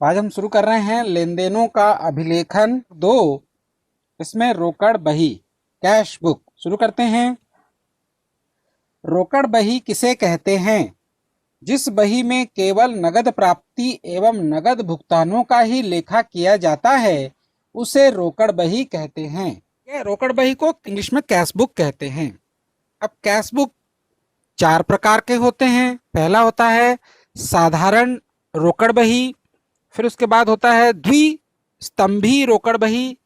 आज हम शुरू कर रहे हैं लेन देनों का अभिलेखन 2। इसमें रोकड़ बही कैश बुक शुरू करते हैं। रोकड़ बही किसे कहते हैं? जिस बही में केवल नगद प्राप्ति एवं नगद भुगतानों का ही लेखा किया जाता है उसे रोकड़ बही कहते हैं। यह रोकड़ बही को इंग्लिश में कैश बुक कहते हैं। अब कैश बुक 4 प्रकार के होते हैं। पहला होता है साधारण रोकड़ बही, फिर उसके बाद होता है द्विस्तंभी रोकड़ बही,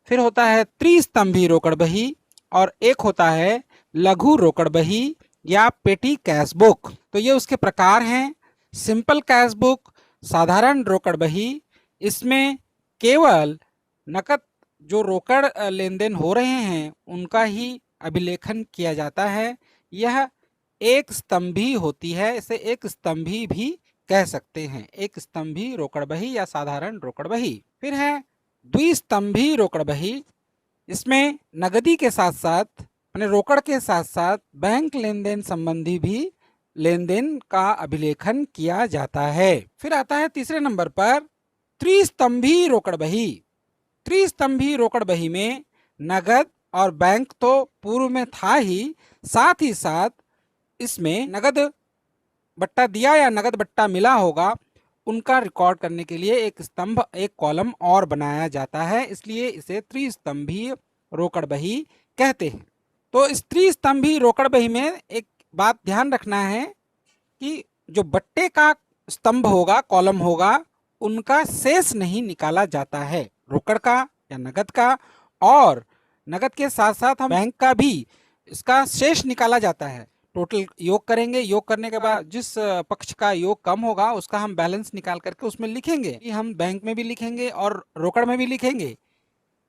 फिर होता है त्रिस्तंभी रोकड़ बही और एक होता है लघु रोकड़ बही या पेटी कैश बुक। तो ये उसके प्रकार हैं। सिंपल कैश बुक, साधारण रोकड़ बही, इसमें केवल नकद जो रोकड़ लेन देन हो रहे हैं उनका ही अभिलेखन किया जाता है। यह एक स्तंभी होती है, इसे एक स्तंभी भी कह सकते हैं, एक स्तंभी रोकड़ बही या साधारण रोकड़ बही। फिर है द्विस्तंभी रोकड़ बही, इसमें नगदी के साथ साथ अपने रोकड़ के साथ साथ बैंक लेन देन संबंधी भी लेन देन का अभिलेखन किया जाता है। फिर आता है तीसरे नंबर पर त्रिस्तंभी रोकड़ बही। त्रिस्तंभी रोकड़ बही में नगद और बैंक तो पूर्व में था ही, साथ ही साथ इसमें नगद बट्टा दिया या नगद बट्टा मिला होगा उनका रिकॉर्ड करने के लिए एक स्तंभ, एक कॉलम और बनाया जाता है, इसलिए इसे त्रिस्तंभी रोकड़ बही कहते हैं। तो इस त्रिस्तंभी रोकड़ बही में एक बात ध्यान रखना है कि जो बट्टे का स्तंभ होगा, कॉलम होगा, उनका शेष नहीं निकाला जाता है, रोकड़ का या नगद का, और नगद के साथ साथ हम बैंक का भी इसका शेष निकाला जाता है। टोटल योग करेंगे, योग करने के बाद जिस पक्ष का योग कम होगा उसका हम बैलेंस निकाल करके उसमें लिखेंगे। हम बैंक में भी लिखेंगे और रोकड़ में भी लिखेंगे,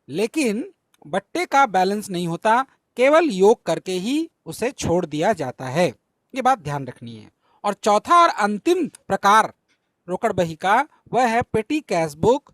लेकिन बट्टे का बैलेंस नहीं होता, केवल योग करके ही उसे छोड़ दिया जाता है। ये बात ध्यान रखनी है। और चौथा और अंतिम प्रकार रोकड़ बही का वह है पेटी कैश बुक,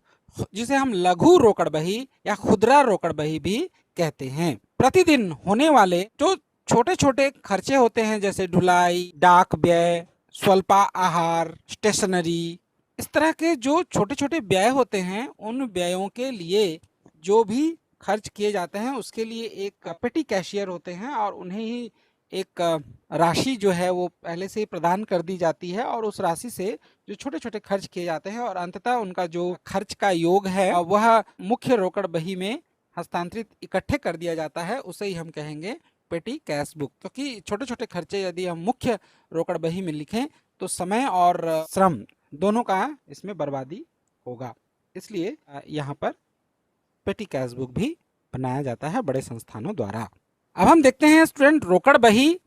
जिसे हम लघु रोकड़ बही या खुदरा रोकड़ बही भी कहते हैं। प्रतिदिन होने वाले जो छोटे छोटे खर्चे होते हैं, जैसे ढुलाई, डाक व्यय, स्वल्पा आहार, स्टेशनरी, इस तरह के जो छोटे छोटे व्यय होते हैं, उन व्ययों के लिए जो भी खर्च किए जाते हैं उसके लिए एक पेटी कैशियर होते हैं और उन्हें ही एक राशि जो है वो पहले से ही प्रदान कर दी जाती है, और उस राशि से जो छोटे छोटे खर्च किए जाते हैं और अंततः उनका जो खर्च का योग है वह मुख्य रोकड़ बही में हस्तांतरित इकट्ठे कर दिया जाता है, उसे ही हम कहेंगे पेटी कैश बुक। क्योंकि छोटे छोटे खर्चे यदि हम मुख्य रोकड़ बही में लिखें तो समय और श्रम दोनों का इसमें बर्बादी होगा, इसलिए यहाँ पर पेटी कैश बुक भी बनाया जाता है बड़े संस्थानों द्वारा। अब हम देखते हैं स्टूडेंट रोकड़ बही,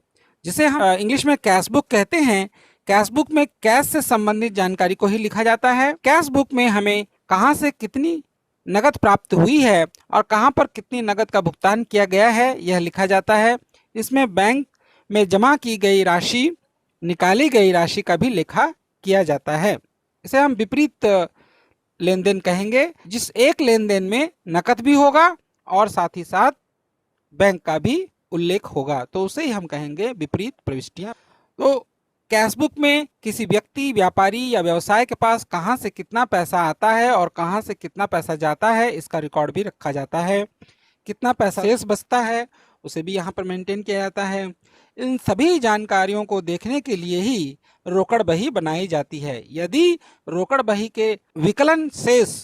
जिसे हम इंग्लिश में कैश बुक कहते हैं। कैश बुक में कैश से संबंधित जानकारी को ही लिखा जाता है। कैश बुक में हमें कहां से कितनी नगद प्राप्त हुई है और कहां पर कितनी नगद का भुगतान किया गया है यह लिखा जाता है। इसमें बैंक में जमा की गई राशि, निकाली गई राशि का भी लेखा किया जाता है। इसे हम विपरीत लेन देन कहेंगे, जिस एक लेन देन में नकद भी होगा और साथ ही साथ बैंक का भी उल्लेख होगा, तो उसे ही हम कहेंगे विपरीत प्रविष्टियां। तो कैश बुक में किसी व्यक्ति, व्यापारी या व्यवसाय के पास कहां से कितना पैसा आता है और कहां से कितना पैसा जाता है इसका रिकॉर्ड भी रखा जाता है। कितना पैसा शेष बचता है उसे भी यहाँ पर मेंटेन किया जाता है। इन सभी जानकारियों को देखने के लिए ही रोकड़ बही बनाई जाती है। यदि रोकड़ बही के विकलन शेष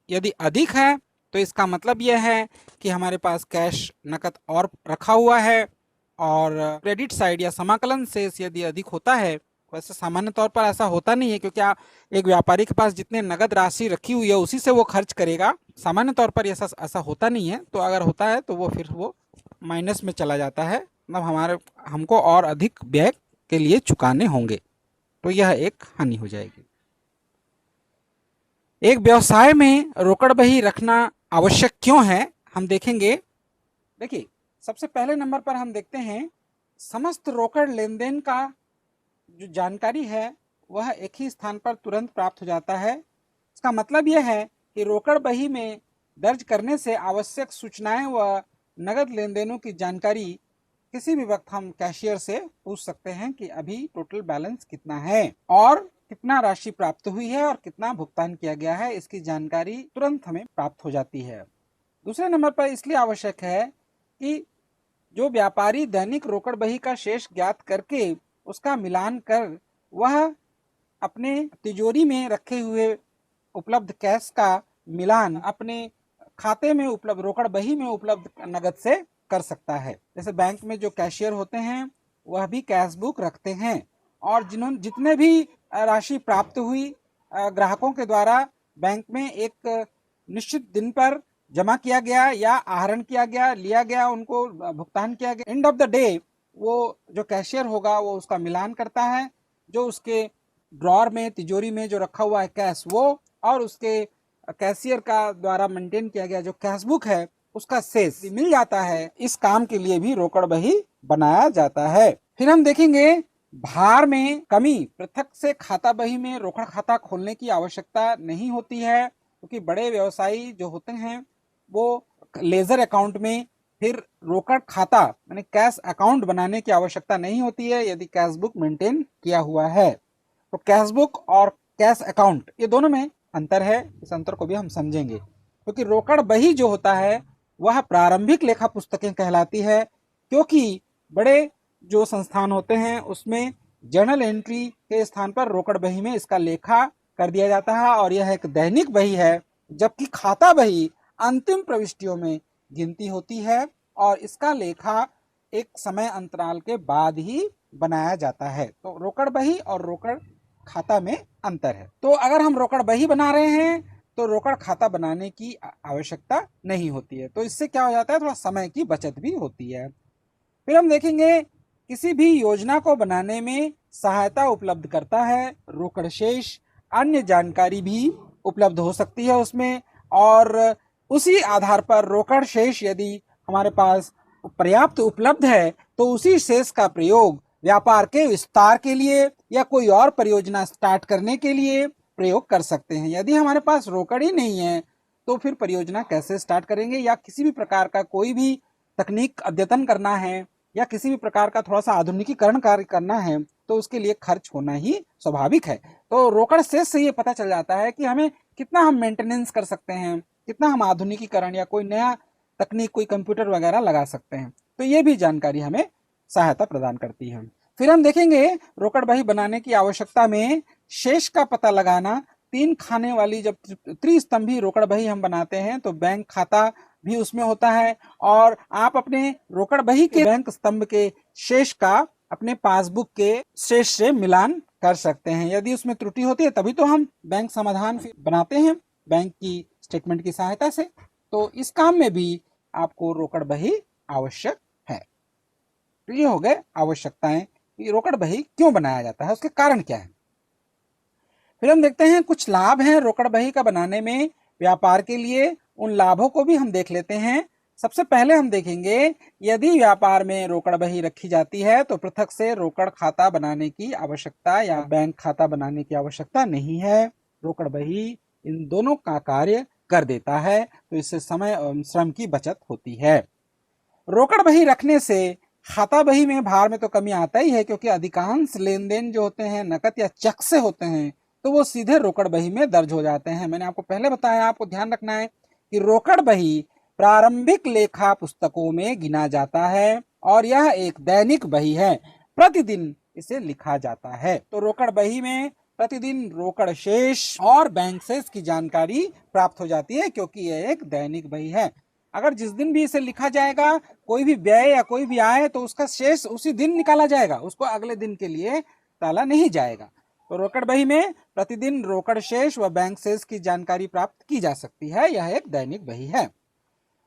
यदि अधिक है तो इसका मतलब यह है कि हमारे पास कैश, नकद और रखा हुआ है, और क्रेडिट साइड या समाकलन शेष यदि अधिक होता है, वैसे सामान्य तौर पर ऐसा होता नहीं है, क्योंकि एक व्यापारी के पास जितने नगद राशि रखी हुई है उसी से वो खर्च करेगा। सामान्य तौर पर ऐसा होता नहीं है, तो अगर होता है तो वो फिर वो माइनस में चला जाता है, मतलब हमको और अधिक व्यय के लिए चुकाने होंगे, तो यह एक हानि हो जाएगी। एक व्यवसाय में रोकड़ बही रखना आवश्यक क्यों है हम देखेंगे। देखिए, सबसे पहले नंबर पर हम देखते हैं समस्त रोकड़ लेन देन का जो जानकारी है वह एक ही स्थान पर तुरंत प्राप्त हो जाता है। इसका मतलब यह है कि रोकड़ बही में दर्ज करने से आवश्यक सूचनाएं व नगद लेन देनों की जानकारी किसी भी वक्त हम कैशियर से पूछ सकते हैं कि अभी टोटल बैलेंस कितना है, और कितना राशि प्राप्त हुई है और कितना भुगतान किया गया है, इसकी जानकारी तुरंत हमें प्राप्त हो जाती है। दूसरे नंबर पर इसलिए आवश्यक है कि जो व्यापारी दैनिक रोकड़ बही का शेष ज्ञात करके उसका मिलान कर वह अपने तिजोरी में रखे हुए उपलब्ध कैश का मिलान अपने खाते में उपलब्ध रोकड़ बही में उपलब्ध नगद से कर सकता है। जैसे बैंक में जो कैशियर होते हैं वह भी कैश बुक रखते हैं और जितने भी राशि प्राप्त हुई ग्राहकों के द्वारा बैंक में एक निश्चित दिन पर जमा किया गया या आहरण किया गया, लिया गया, उनको भुगतान किया गया, एंड ऑफ द डे वो जो कैशियर होगा वो उसका मिलान करता है। जो उसके ड्रॉर में तिजोरी में जो रखा हुआ है कैश वो और उसके कैशियर का द्वारा मेंटेन किया गया जो कैश बुक है उसका शेष मिल जाता है। इस काम के लिए भी रोकड़ बही बनाया जाता है। फिर हम देखेंगे भार में कमी। पृथक से खाता बही में रोकड़ खाता खोलने की आवश्यकता नहीं होती है क्योंकि बड़े व्यवसायी जो होते हैं वो लेजर अकाउंट में फिर रोकड़ खाता यानी कैश अकाउंट बनाने की आवश्यकता नहीं होती है यदि कैश बुक मेंटेन किया हुआ है। तो कैश बुक और कैश अकाउंट ये दोनों में अंतर है, इस अंतर को भी हम समझेंगे। क्योंकि रोकड़ बही जो होता है वह प्रारंभिक लेखा पुस्तकें कहलाती है क्योंकि बड़े जो संस्थान होते हैं उसमें जर्नल एंट्री के स्थान पर रोकड़ बही में इसका लेखा कर दिया जाता है और यह एक दैनिक बही है, जबकि खाता बही अंतिम प्रविष्टियों में गिनती होती है और इसका लेखा एक समय अंतराल के बाद ही बनाया जाता है। तो रोकड़ बही और रोकड़ खाता में अंतर है। तो अगर हम रोकड़ बही बना रहे हैं तो रोकड़ खाता बनाने की आवश्यकता नहीं होती है। तो इससे क्या हो जाता है, थोड़ा समय की बचत भी होती है। फिर हम देखेंगे किसी भी योजना को बनाने में सहायता उपलब्ध करता है रोकड़ शेष। अन्य जानकारी भी उपलब्ध हो सकती है उसमें और उसी आधार पर रोकड़ शेष यदि हमारे पास पर्याप्त उपलब्ध है तो उसी शेष का प्रयोग व्यापार के विस्तार के लिए या कोई और परियोजना स्टार्ट करने के लिए प्रयोग कर सकते हैं। यदि हमारे पास रोकड़ ही नहीं है तो फिर परियोजना कैसे स्टार्ट करेंगे, या किसी भी प्रकार का कोई भी तकनीक अद्यतन करना है या किसी भी प्रकार का थोड़ा सा आधुनिकीकरण कार्य करना है तो उसके लिए खर्च होना ही स्वाभाविक है। तो रोकड़ शेष से ये पता चल जाता है कि हमें कितना हम मेंटेनेंस कर सकते हैं, कितना हम आधुनिकीकरण या कोई नया तकनीक, कोई कंप्यूटर वगैरह लगा सकते हैं। तो ये भी जानकारी हमें सहायता प्रदान करती है। फिर हम देखेंगे रोकड़ बही बनाने की आवश्यकता में शेष का पता लगाना। 3 खाने वाली जब त्रिस्तंभी रोकड़ बही हम बनाते हैं तो बैंक खाता भी उसमें होता है और आप अपने रोकड़ बही के बैंक स्तंभ के शेष का अपने पासबुक के शेष से मिलान कर सकते हैं। यदि उसमें त्रुटि होती है तभी तो हम बैंक समाधान बनाते हैं बैंक की स्टेटमेंट की सहायता से। तो इस काम में भी आपको रोकड़ बही आवश्यक है। तो ये हो गए आवश्यकताएं कि रोकड़ बही क्यों बनाया जाता है, उसके कारण क्या है। फिर हम देखते हैं कुछ लाभ हैं रोकड़ बही का बनाने में व्यापार के लिए। उन लाभों को भी हम देख लेते हैं। सबसे पहले हम देखेंगे यदि व्यापार में रोकड़ बही रखी जाती है तो पृथक से रोकड़ खाता बनाने की आवश्यकता या बैंक खाता बनाने की आवश्यकता नहीं है। रोकड़ बही इन दोनों का कार्य कर देता है, तो इससे समय और श्रम की बचत होती है। रोकड़ बही रखने से खाता बही में भार में तो कमी आता ही है क्योंकि अधिकांश लेन देन जो होते हैं नकद या चेक से होते हैं तो वो सीधे रोकड़ बही में दर्ज हो जाते हैं। मैंने आपको पहले बताया, आपको ध्यान रखना है कि रोकड़ बही प्रारंभिक लेखा पुस्तकों में गिना जाता है और यह एक दैनिक बही है, प्रतिदिन इसे लिखा जाता है। तो रोकड़ बही में प्रतिदिन रोकड़ शेष और बैंक शेष की जानकारी प्राप्त हो जाती है क्योंकि यह एक दैनिक बही है। अगर जिस दिन भी इसे लिखा जाएगा कोई भी व्यय या कोई भी आए तो उसका शेष उसी दिन निकाला जाएगा, उसको अगले दिन के लिए टाला नहीं जाएगा। तो रोकड़ बही में प्रतिदिन रोकड़ शेष व बैंक शेष की जानकारी प्राप्त की जा सकती है, यह एक दैनिक बही है।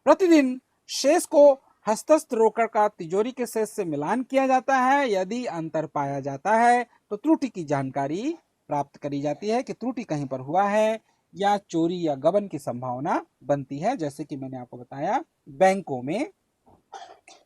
प्रतिदिन शेष को हस्तस्थ रोकड़ का तिजोरी के शेष से मिलान किया जाता है। यदि अंतर पाया जाता है तो त्रुटि की जानकारी प्राप्त करी जाती है कि त्रुटि कहीं पर हुआ है या चोरी या गबन की संभावना बनती है। जैसे कि मैंने आपको बताया बैंकों में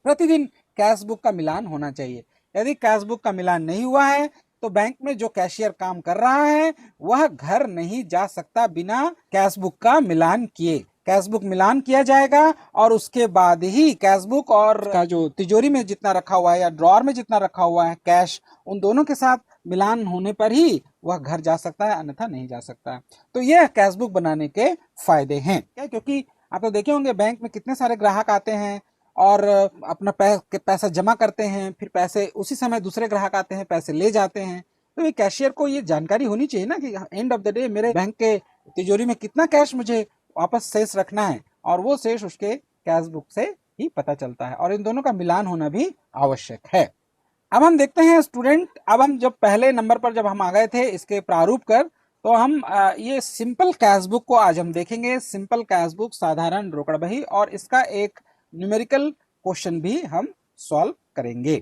प्रतिदिन कैश बुक का मिलान होना चाहिए। यदि कैश बुक का मिलान नहीं हुआ है तो बैंक में जो कैशियर काम कर रहा है वह घर नहीं जा सकता बिना कैश बुक का मिलान किए। कैश बुक मिलान किया जाएगा और उसके बाद ही कैश बुक और का जो तिजोरी में जितना रखा हुआ है या ड्रॉर में जितना रखा हुआ है कैश, उन दोनों के साथ मिलान होने पर ही वह घर जा सकता है, अन्यथा नहीं जा सकता है। तो यह कैश बुक बनाने के फायदे हैं क्या, क्योंकि आप तो देखे होंगे बैंक में कितने सारे ग्राहक आते हैं और अपना पैसा जमा करते हैं, फिर पैसे उसी समय दूसरे ग्राहक आते हैं, पैसे ले जाते हैं। तो ये कैशियर को ये जानकारी होनी चाहिए ना कि एंड ऑफ द डे मेरे बैंक के तिजोरी में कितना कैश मुझे वापस शेष रखना है, और वो शेष उसके कैश बुक से ही पता चलता है, और इन दोनों का मिलान होना भी आवश्यक है। अब हम देखते हैं स्टूडेंट, अब हम जब पहले नंबर पर जब हम आ गए थे इसके प्रारूप कर, तो हम ये सिंपल कैश बुक को आज हम देखेंगे। सिंपल कैश बुक, साधारण रोकड़ बही, और इसका एक न्यूमेरिकल क्वेश्चन भी हम सॉल्व करेंगे।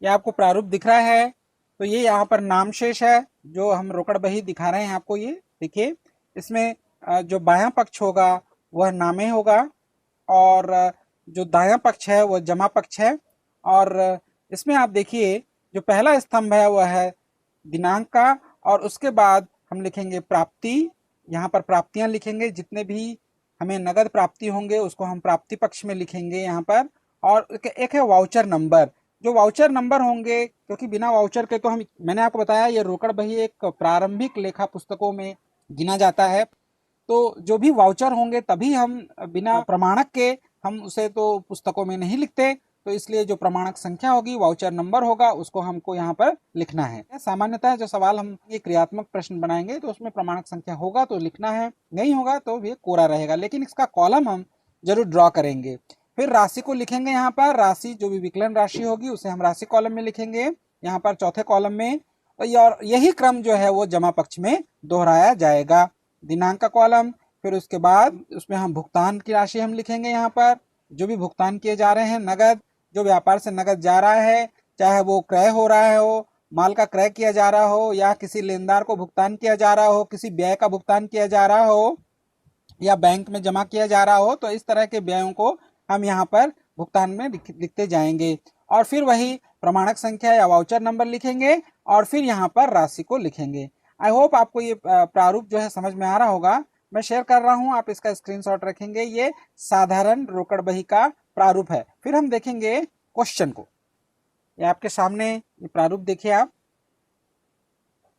ये आपको प्रारूप दिख रहा है, तो ये यहाँ पर नाम शेष है जो हम रोकड़ बही दिखा रहे हैं आपको। ये देखिए, इसमें जो बायां पक्ष होगा वह नामे होगा, और जो दायां पक्ष है वह जमा पक्ष है, और इसमें आप देखिए जो पहला स्तंभ है वह है दिनांक का, और उसके बाद हम लिखेंगे प्राप्ति। यहाँ पर प्राप्तियां लिखेंगे, जितने भी हमें नगद प्राप्ति होंगे उसको हम प्राप्ति पक्ष में लिखेंगे यहाँ पर। और एक है वाउचर नंबर, जो वाउचर नंबर होंगे, क्योंकि बिना वाउचर के तो हम, मैंने आपको बताया ये रोकड़ बही एक प्रारंभिक लेखा पुस्तकों में गिना जाता है, तो जो भी वाउचर होंगे तभी हम, बिना प्रमाणक के हम उसे तो पुस्तकों में नहीं लिखते, तो इसलिए जो प्रमाणक संख्या होगी, वाउचर नंबर होगा, उसको हमको यहाँ पर लिखना है। सामान्यतः जो सवाल हम ये क्रियात्मक प्रश्न बनाएंगे तो उसमें प्रमाणक संख्या होगा तो लिखना है, नहीं होगा तो ये कोरा रहेगा, लेकिन इसका कॉलम हम जरूर ड्रॉ करेंगे। फिर राशि को लिखेंगे यहाँ पर, राशि जो भी विकलन राशि होगी उसे हम राशि कॉलम में लिखेंगे, यहाँ पर चौथे कॉलम में, और यही क्रम जो है वो जमा पक्ष में दोहराया जाएगा। दिनांक का कॉलम, फिर उसके बाद उसमें हम भुगतान की राशि हम लिखेंगे, यहाँ पर जो भी भुगतान किए जा रहे हैं, नगद जो व्यापार से नगद जा रहा है, चाहे वो क्रय हो रहा हो, माल का क्रय किया जा रहा हो, या किसी लेनदार को भुगतान किया जा रहा हो, किसी व्यय का भुगतान किया जा रहा हो, या बैंक में जमा किया जा रहा हो, तो इस तरह के व्ययों को हम यहाँ पर भुगतान में लिखते जाएंगे। और फिर वही प्रमाणक संख्या या वाउचर नंबर लिखेंगे, और फिर यहाँ पर राशि को लिखेंगे। आई होप आपको ये प्रारूप जो है समझ में आ रहा होगा। मैं शेयर कर रहा हूँ, आप इसका स्क्रीनशॉट रखेंगे। ये साधारण रोकड़ बही का प्रारूप है। फिर हम देखेंगे क्वेश्चन को। ये आपके सामने ये प्रारूप देखिए, आप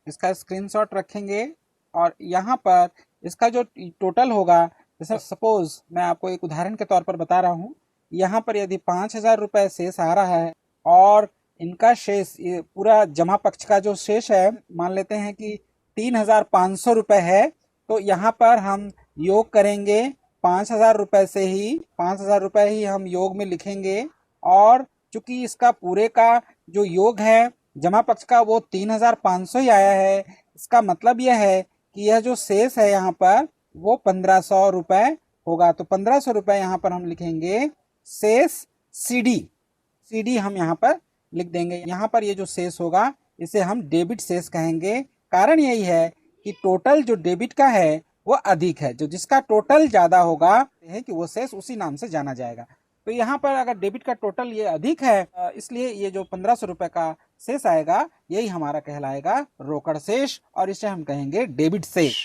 इसका स्क्रीनशॉट रखेंगे, और यहाँ पर इसका जो टोटल होगा, जैसे सपोज मैं आपको एक उदाहरण के तौर पर बता रहा हूँ, यहाँ पर यदि 5,000 रुपये शेष आ रहा है, और इनका शेष, ये पूरा जमा पक्ष का जो शेष है, मान लेते हैं कि 3,500 रुपये है, तो यहाँ पर हम योग करेंगे 5,000 रुपये से ही, 5,000 रुपये ही हम योग में लिखेंगे। और चूंकि इसका पूरे का जो योग है जमा पक्ष का वो 3,500 ही आया है, इसका मतलब यह है कि यह जो शेष है यहाँ पर वो 1,500 रुपये होगा। तो 1,500 रुपये यहाँ पर हम लिखेंगे शेष CD हम यहाँ पर लिख देंगे। यहाँ पर ये जो शेष होगा इसे हम डेबिट शेष कहेंगे। कारण यही है कि टोटल जो डेबिट का है वो अधिक है, जो जिसका टोटल ज्यादा होगा है कि वो शेष उसी नाम से जाना जाएगा। तो यहाँ पर अगर डेबिट का टोटल ये अधिक है, इसलिए ये जो 1,500 रुपये का शेष आएगा यही हमारा कहलाएगा रोकड़ शेष, और इसे हम कहेंगे डेबिट शेष,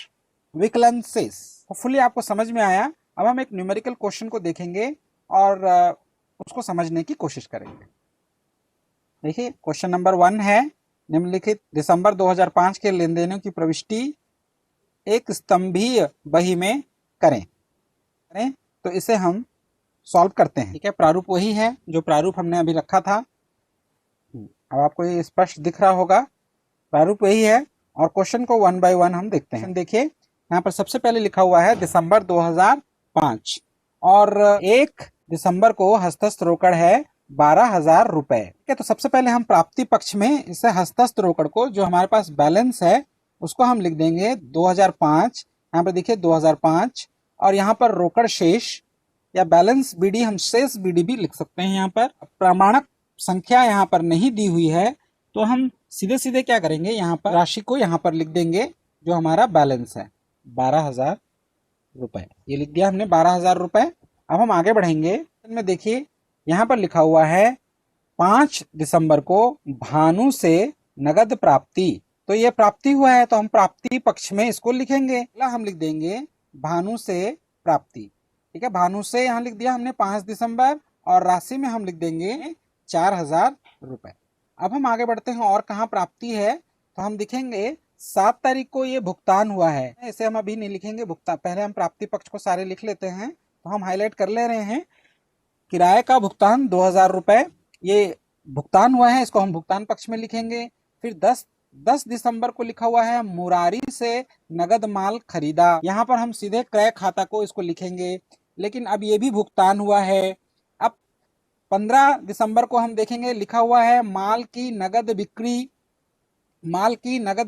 विकलन शेष। होपफुली आपको समझ में आया। अब हम एक न्यूमेरिकल क्वेश्चन को देखेंगे और उसको समझने की कोशिश करेंगे। देखिए क्वेश्चन नंबर 1 है, निम्नलिखित दिसंबर 2005 के लेन देनों की प्रविष्टि एक स्तंभीय बही में करें। तो इसे हम सॉल्व करते हैं। ठीक है, प्रारूप वही है जो प्रारूप हमने अभी रखा था। अब आपको ये स्पष्ट दिख रहा होगा, प्रारूप वही है। और क्वेश्चन को 1 बाय 1 हम देखते हैं। देखिए यहाँ पर सबसे पहले लिखा हुआ है दिसंबर 2005, और 1 दिसंबर को हस्तस्थ रोकड़ है 12,000 रुपए। ठीक है, तो सबसे पहले हम प्राप्ति पक्ष में इसे हस्तस्थ रोकड़ को, जो हमारे पास बैलेंस है, उसको हम लिख देंगे 2005। यहाँ पर देखिए 2005, और यहाँ पर रोकड़ शेष या बैलेंस BD, हम शेष BD भी लिख सकते हैं। यहाँ पर प्रमाणक संख्या यहाँ पर नहीं दी हुई है, तो हम सीधे सीधे क्या करेंगे, यहाँ पर राशि को यहाँ पर लिख देंगे जो हमारा बैलेंस है 12,000 रुपए। ये लिख दिया हमने 12,000 रुपए। अब हम आगे बढ़ेंगे। में देखिए यहाँ पर लिखा हुआ है 5 दिसंबर को भानु से नगद प्राप्ति। तो ये प्राप्ति हुआ है, तो हम प्राप्ति पक्ष में इसको लिखेंगे। हम लिख देंगे भानु से प्राप्ति। ठीक है, भानु से यहाँ लिख दिया हमने 5 दिसंबर, और राशि में हम लिख देंगे 4,000 रुपए। अब हम आगे बढ़ते हैं, और कहाँ प्राप्ति है, तो हम दिखेंगे 7 तारीख को ये भुगतान हुआ है, इसे हम अभी नहीं लिखेंगे भुगतान, पहले हम प्राप्ति पक्ष को सारे लिख लेते हैं। तो हम हाईलाइट कर ले रहे हैं, किराए का भुगतान 2000 रुपए ये भुगतान हुआ है, इसको हम भुगतान पक्ष में लिखेंगे। फिर 10 दिसंबर को लिखा हुआ है मुरारी से नगद माल खरीदा, यहाँ पर हम सीधे क्रय खाता को इसको लिखेंगे, लेकिन अब ये भी भुगतान हुआ है। अब 15 दिसंबर को हम देखेंगे, लिखा हुआ है माल की नगद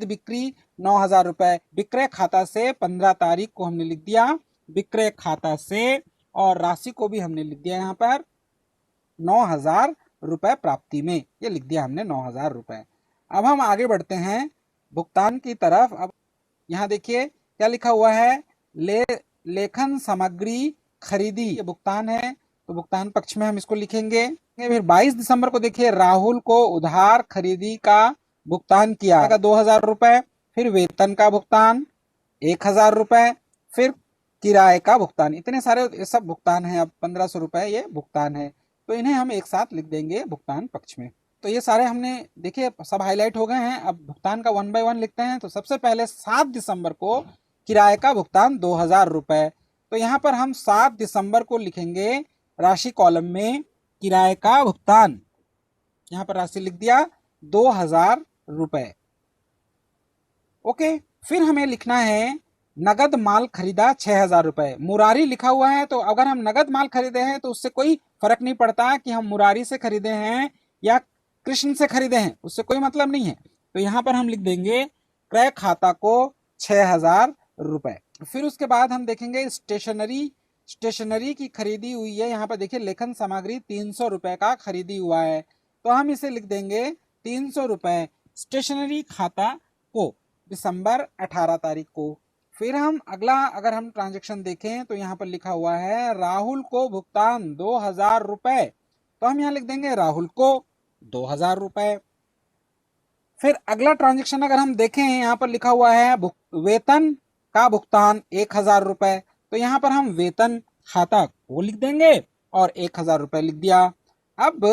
बिक्री 9000 रुपए, विक्रय खाता से 15 तारीख को हमने लिख दिया विक्रय खाता से, और राशि को भी हमने लिख दिया यहाँ पर 9000 रुपए प्राप्ति में, ये लिख दिया हमने 9000 रुपए। अब हम आगे बढ़ते हैं भुगतान की तरफ। अब यहाँ देखिए क्या लिखा हुआ है, लेखन सामग्री खरीदी, ये भुगतान है, तो भुगतान पक्ष में हम इसको लिखेंगे। फिर 22 दिसंबर को देखिए राहुल को उधार खरीदी का भुगतान किया 2000 रुपए, फिर वेतन का भुगतान 1000 रुपए, फिर किराए का भुगतान, इतने सारे सब भुगतान है। अब 1500 रुपए ये भुगतान है, तो इन्हें हम एक साथ लिख देंगे भुगतान पक्ष में। तो ये सारे हमने देखिए सब हाईलाइट हो गए हैं। अब भुगतान का 1 बाय 1 लिखते हैं। तो सबसे पहले 7 दिसंबर को किराए का भुगतान 2000 रुपए, तो यहाँ पर हम 7 दिसंबर को लिखेंगे राशि कॉलम में किराए का भुगतान, यहाँ पर राशि लिख दिया 2000 रुपए। ओके, फिर हमें लिखना है नगद माल खरीदा 6000 रुपए, मुरारी लिखा हुआ है, तो अगर हम नगद माल खरीदे हैं तो उससे कोई फर्क नहीं पड़ता कि हम मुरारी से खरीदे हैं या कृष्ण से खरीदे हैं, उससे कोई मतलब नहीं है। तो यहाँ पर हम लिख देंगे क्रय खाता को 6000 रुपए। फिर उसके बाद हम देखेंगे स्टेशनरी की खरीदी हुई है, यहाँ पर देखिए लेखन सामग्री 300 रुपए का खरीदी हुआ है, तो हम इसे लिख देंगे 300 रुपए स्टेशनरी खाता को दिसंबर 18 तारीख को। फिर हम अगला अगर हम ट्रांजैक्शन देखें तो यहाँ पर लिखा हुआ है राहुल को भुगतान 2000 रुपए, तो हम यहाँ लिख देंगे राहुल को 2000 रुपए। फिर अगला ट्रांजैक्शन अगर हम देखें, यहाँ पर लिखा हुआ है वेतन का भुगतान 1000 रुपए, तो यहाँ पर हम वेतन खाता वो लिख देंगे और 1000 रुपए लिख दिया। अब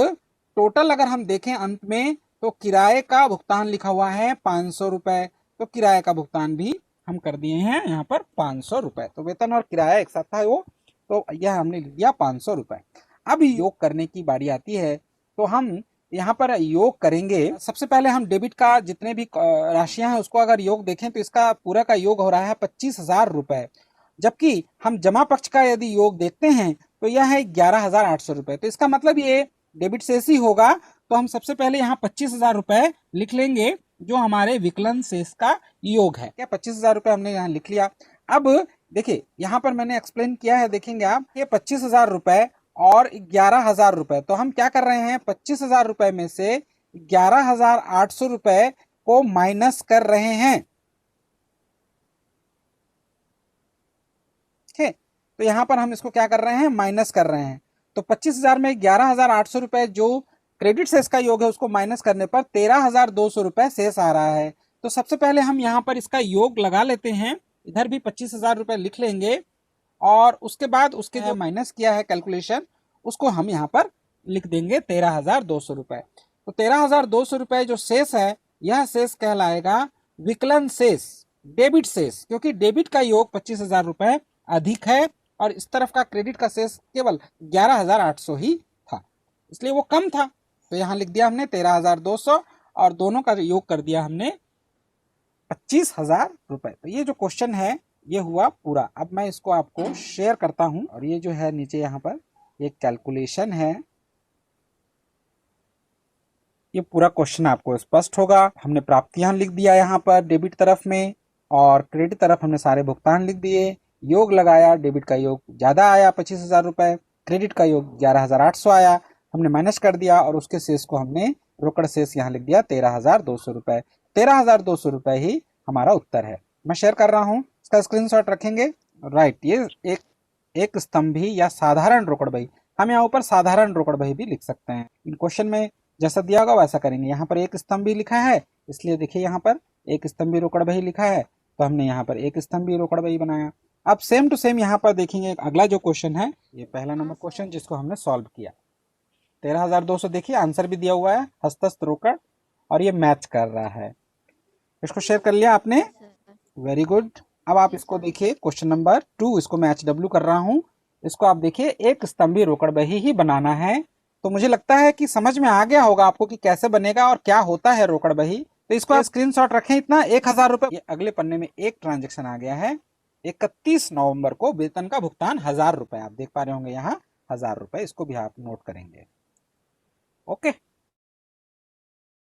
टोटल अगर हम देखें अंत में, तो किराए का भुगतान लिखा हुआ है 500 रुपए, तो किराए का भुगतान भी हम कर दिए हैं यहाँ पर 500 रुपए। तो वेतन और किराया एक साथ था वो, तो यह हमने लिख दिया 500 रुपए। अब योग करने की बारी आती है, तो हम यहाँ पर योग करेंगे। सबसे पहले हम डेबिट का जितने भी राशियां हैं उसको अगर योग देखें तो इसका पूरा का योग हो रहा है 25,000 रुपए, जबकि हम जमा पक्ष का यदि योग देखते हैं तो यह है 11,800 रुपए। तो इसका मतलब ये डेबिट शेष ही होगा, तो हम सबसे पहले यहाँ 25,000 रुपए लिख लेंगे जो हमारे विकलन शेष का योग है। क्या 25,000 रुपए हमने यहाँ लिख लिया। अब देखिए यहाँ पर मैंने एक्सप्लेन किया है, देखेंगे आप, ये 25,000 रुपए और 11,000 रुपए, तो हम क्या कर रहे हैं 25,000 रुपए में से 11,800 रुपए को माइनस कर रहे हैं। ठीक है, तो यहाँ पर हम इसको क्या कर रहे हैं, माइनस कर रहे हैं। तो 25,000 में 11,800 रुपए जो क्रेडिट शेष का योग है उसको माइनस करने पर 13,200 रुपए शेष आ रहा है। तो सबसे पहले हम यहाँ पर इसका योग लगा लेते हैं, इधर भी 25,000 रुपए लिख लेंगे और उसके बाद उसके जो माइनस किया है कैलकुलेशन उसको हम यहाँ पर लिख देंगे 13,200 रुपए। तो 13,200 रुपए जो शेष है यह शेष कहलाएगा विकलन शेष, डेबिट शेष, क्योंकि डेबिट का योग 25,000 रुपए अधिक है और इस तरफ का क्रेडिट का शेष केवल 11,800 ही था, इसलिए वो कम था। तो यहाँ लिख दिया हमने 13,200 और दोनों का योग कर दिया हमने 25,000 रुपए। तो ये जो क्वेश्चन है ये हुआ पूरा। अब मैं इसको आपको शेयर करता हूं और ये जो है नीचे यहाँ पर ये कैलकुलेशन है, ये पूरा क्वेश्चन आपको स्पष्ट होगा। हमने प्राप्तियां लिख दिया यहाँ पर डेबिट तरफ में और क्रेडिट तरफ हमने सारे भुगतान लिख दिए, योग लगाया, डेबिट का योग ज्यादा आया 25,000 रुपए, क्रेडिट का योग 11,800 आया, हमने माइनस कर दिया और उसके शेष को हमने रोकड़ शेष यहाँ लिख दिया 13,200 रुपए। 13,200 रुपए ही हमारा उत्तर है। मैं शेयर कर रहा हूँ, इसका स्क्रीनशॉट रखेंगे। राइट, ये एक स्तंभी या साधारण रोकड़ बही, हम यहाँ ऊपर साधारण रोकड़ बही भी लिख सकते हैं। इन क्वेश्चन में जैसा दिया होगा वैसा करेंगे। यहाँ पर एक स्तंभी लिखा है, इसलिए देखिए यहाँ पर एक स्तंभी रोकड़ बही लिखा है, तो हमने यहाँ पर एक स्तंभी रोकड़ बही बनाया। अब सेम टू सेम यहाँ पर देखेंगे अगला जो क्वेश्चन है, ये पहला नंबर क्वेश्चन जिसको हमने सॉल्व किया। 13,200 देखिए आंसर भी दिया हुआ है हस्तस्थ रोकड़ और ये मैच कर रहा है। इसको शेयर कर लिया आपने? सर। Very good. अब आप यस इसको सर। देखिए, क्वेश्चन नंबर 2, इसको मैं HW कर रहा हूँ। इसको आप देखिए, एक स्तंभी रोकड़ बही ही बनाना है। तो मुझे लगता है कि समझ में आ गया होगा आपको कि कैसे बनेगा और क्या होता है रोकड़ बही। तो इसको आप स्क्रीनशॉट रखें। इतना 1,000 रुपए। ये अगले पन्ने में एक ट्रांजेक्शन आ गया है। 31 नवंबर को वेतन का भुगतान 1,000 रुपए, आप देख पा रहे होंगे यहाँ 1,000 रुपए। इसको भी आप नोट करेंगे। ओके।